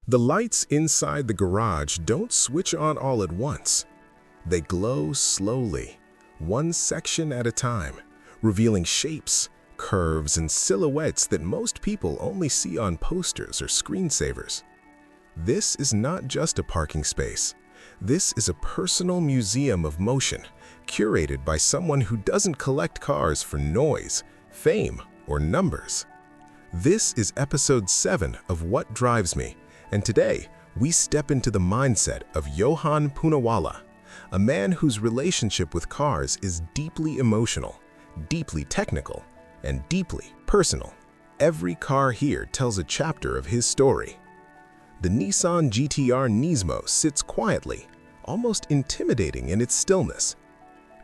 The lights inside the garage don't switch on all at once. They glow slowly, one section at a time, revealing shapes, curves, and silhouettes that most people only see on posters or screensavers. This is not just a parking space. This is a personal museum of motion, curated by someone who doesn't collect cars for noise, fame, or numbers. This is episode 7 of What Drives Me, and today we step into the mindset of Yohan Poonawalla, a man whose relationship with cars is deeply emotional, deeply technical, and deeply personal. Every car here tells a chapter of his story. The Nissan GTR Nismo sits quietly, almost intimidating in its stillness.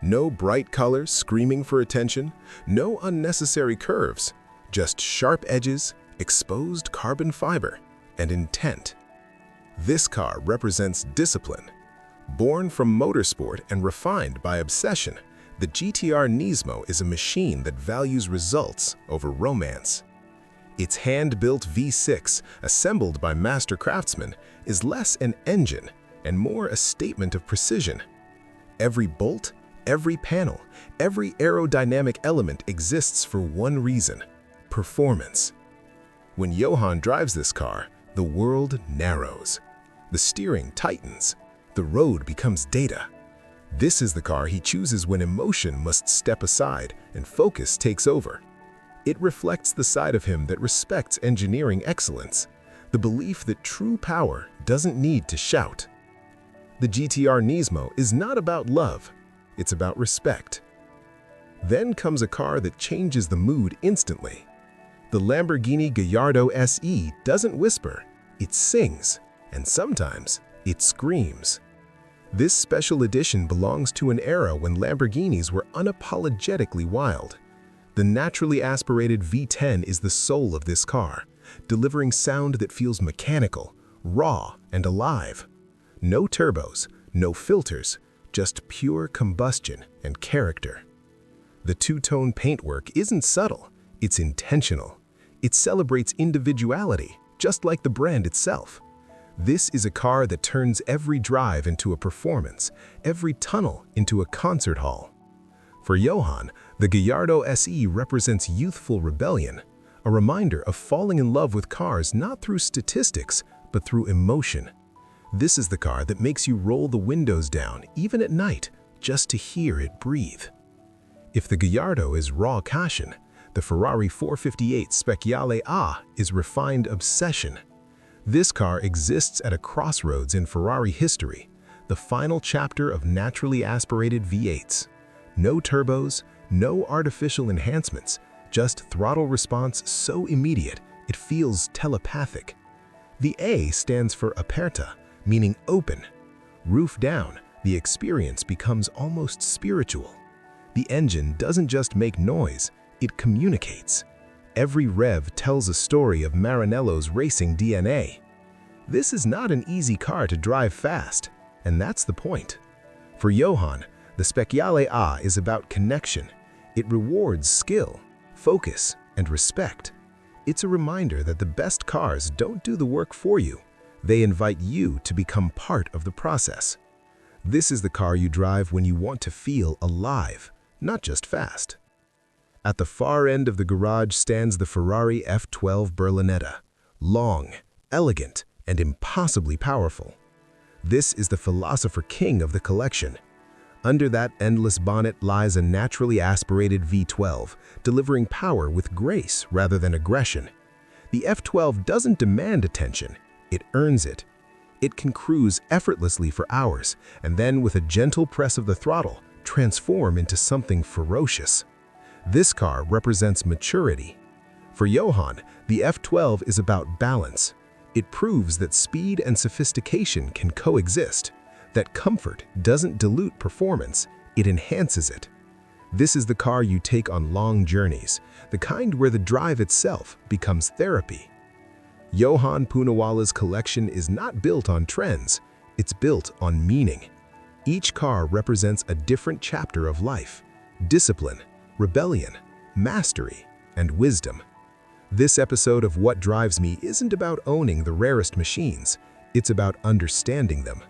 No bright colors screaming for attention, no unnecessary curves, just sharp edges, exposed carbon fiber, and intent. This car represents discipline. Born from motorsport and refined by obsession, the GTR Nismo is a machine that values results over romance. Its hand-built V6, assembled by master craftsmen, is less an engine and more a statement of precision. Every bolt, every panel, every aerodynamic element exists for one reason: performance. When Yohan drives this car, the world narrows. The steering tightens. The road becomes data. This is the car he chooses when emotion must step aside and focus takes over. It reflects the side of him that respects engineering excellence, the belief that true power doesn't need to shout. The GTR Nismo is not about love, it's about respect. Then comes a car that changes the mood instantly. The Lamborghini Gallardo SE doesn't whisper, it sings, and sometimes it screams. This special edition belongs to an era when Lamborghinis were unapologetically wild. The naturally aspirated V10 is the soul of this car, delivering sound that feels mechanical, raw, and alive. No turbos, no filters, just pure combustion and character. The two-tone paintwork isn't subtle, it's intentional. It celebrates individuality, just like the brand itself. This is a car that turns every drive into a performance, every tunnel into a concert hall. For Yohan, the Gallardo SE represents youthful rebellion, a reminder of falling in love with cars not through statistics, but through emotion. This is the car that makes you roll the windows down, even at night, just to hear it breathe. If the Gallardo is raw passion, the Ferrari 458 Speciale is refined obsession. This car exists at a crossroads in Ferrari history, the final chapter of naturally aspirated V8s. No turbos, no artificial enhancements, just throttle response so immediate it feels telepathic. The A stands for aperta, meaning open. Roof down, the experience becomes almost spiritual. The engine doesn't just make noise, it communicates. Every rev tells a story of Maranello's racing DNA. This is not an easy car to drive fast, and that's the point. For Yohan, the Speciale is about connection. It rewards skill, focus, and respect. It's a reminder that the best cars don't do the work for you. They invite you to become part of the process. This is the car you drive when you want to feel alive, not just fast. At the far end of the garage stands the Ferrari F12 Berlinetta, long, elegant, and impossibly powerful. This is the philosopher king of the collection. Under that endless bonnet lies a naturally aspirated V12, delivering power with grace rather than aggression. The F12 doesn't demand attention, it earns it. It can cruise effortlessly for hours, and then with a gentle press of the throttle, transform into something ferocious. This car represents maturity. For Yohan, the F12 is about balance. It proves that speed and sophistication can coexist, that comfort doesn't dilute performance, it enhances it. This is the car you take on long journeys, the kind where the drive itself becomes therapy. Yohan Poonawalla's collection is not built on trends, it's built on meaning. Each car represents a different chapter of life: discipline, rebellion, mastery, and wisdom. This episode of What Drives Me isn't about owning the rarest machines, it's about understanding them.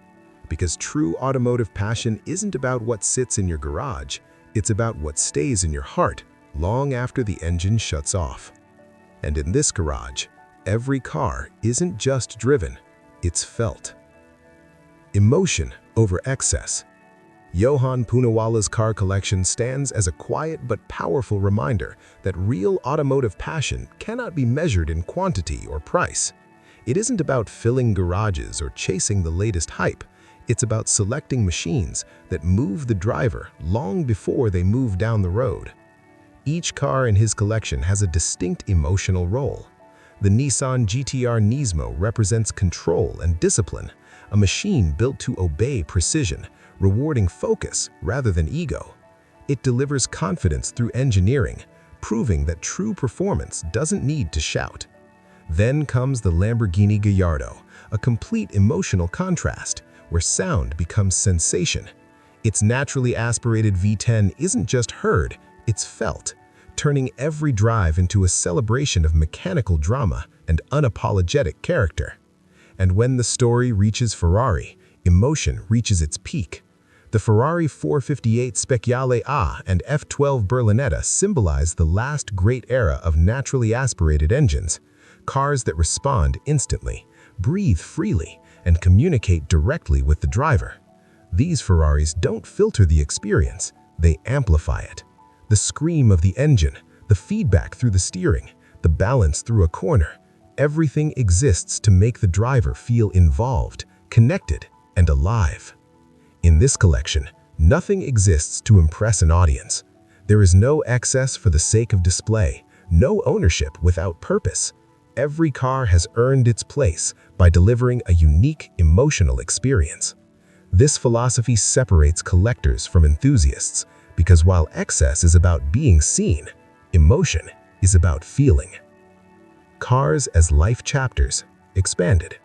Because true automotive passion isn't about what sits in your garage, it's about what stays in your heart long after the engine shuts off. And in this garage, every car isn't just driven, it's felt. Emotion over excess. Yohan Poonawalla's car collection stands as a quiet but powerful reminder that real automotive passion cannot be measured in quantity or price. It isn't about filling garages or chasing the latest hype. It's about selecting machines that move the driver long before they move down the road. Each car in his collection has a distinct emotional role. The Nissan GTR Nismo represents control and discipline, a machine built to obey precision, rewarding focus rather than ego. It delivers confidence through engineering, proving that true performance doesn't need to shout. Then comes the Lamborghini Gallardo, a complete emotional contrast, where sound becomes sensation. Its naturally aspirated V10 isn't just heard, it's felt, turning every drive into a celebration of mechanical drama and unapologetic character. And when the story reaches Ferrari, emotion reaches its peak. The Ferrari 458 Speciale and F12 Berlinetta symbolize the last great era of naturally aspirated engines, cars that respond instantly, breathe freely, and communicate directly with the driver. These Ferraris don't filter the experience, they amplify it. The scream of the engine, the feedback through the steering, the balance through a corner, everything exists to make the driver feel involved, connected, and alive. In this collection, nothing exists to impress an audience. There is no excess for the sake of display, no ownership without purpose. Every car has earned its place by delivering a unique emotional experience. This philosophy separates collectors from enthusiasts, because while excess is about being seen, emotion is about feeling. Cars as life chapters, expanded.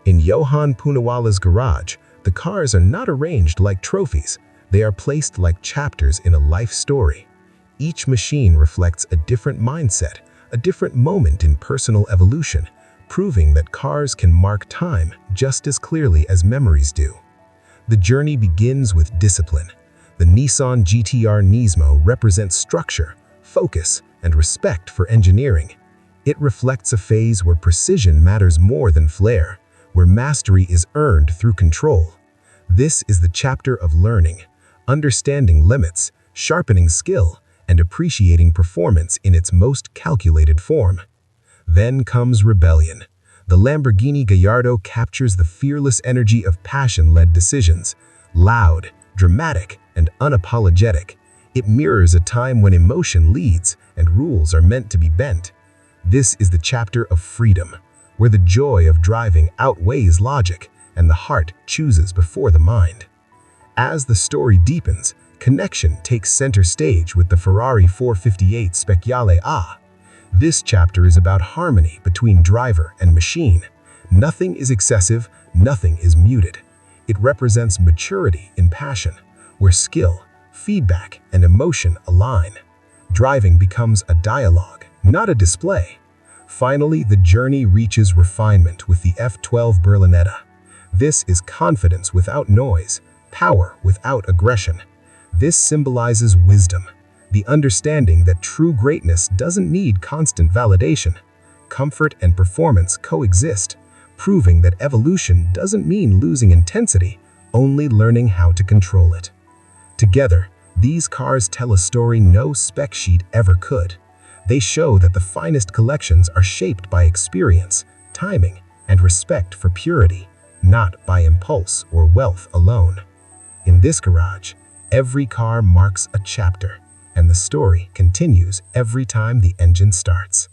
In Yohan Poonawalla's garage, the cars are not arranged like trophies, they are placed like chapters in a life story. Each machine reflects a different mindset, a different moment in personal evolution, proving that cars can mark time just as clearly as memories do. The journey begins with discipline. The Nissan GTR Nismo represents structure, focus, and respect for engineering. It reflects a phase where precision matters more than flair, where mastery is earned through control. This is the chapter of learning, understanding limits, sharpening skill, and appreciating performance in its most calculated form. Then comes rebellion. The Lamborghini Gallardo captures the fearless energy of passion-led decisions, loud, dramatic, and unapologetic. It mirrors a time when emotion leads and rules are meant to be bent. This is the chapter of freedom, where the joy of driving outweighs logic and the heart chooses before the mind. As the story deepens, connection takes center stage with the Ferrari 458 Speciale. This chapter is about harmony between driver and machine. Nothing is excessive, nothing is muted. It represents maturity in passion, where skill, feedback, and emotion align. Driving becomes a dialogue, not a display. Finally, the journey reaches refinement with the F12 Berlinetta. This is confidence without noise, power without aggression. This symbolizes wisdom, the understanding that true greatness doesn't need constant validation. Comfort and performance coexist, proving that evolution doesn't mean losing intensity, only learning how to control it. Together, these cars tell a story no spec sheet ever could. They show that the finest collections are shaped by experience, timing, and respect for purity, not by impulse or wealth alone. In this garage, every car marks a chapter, and the story continues every time the engine starts.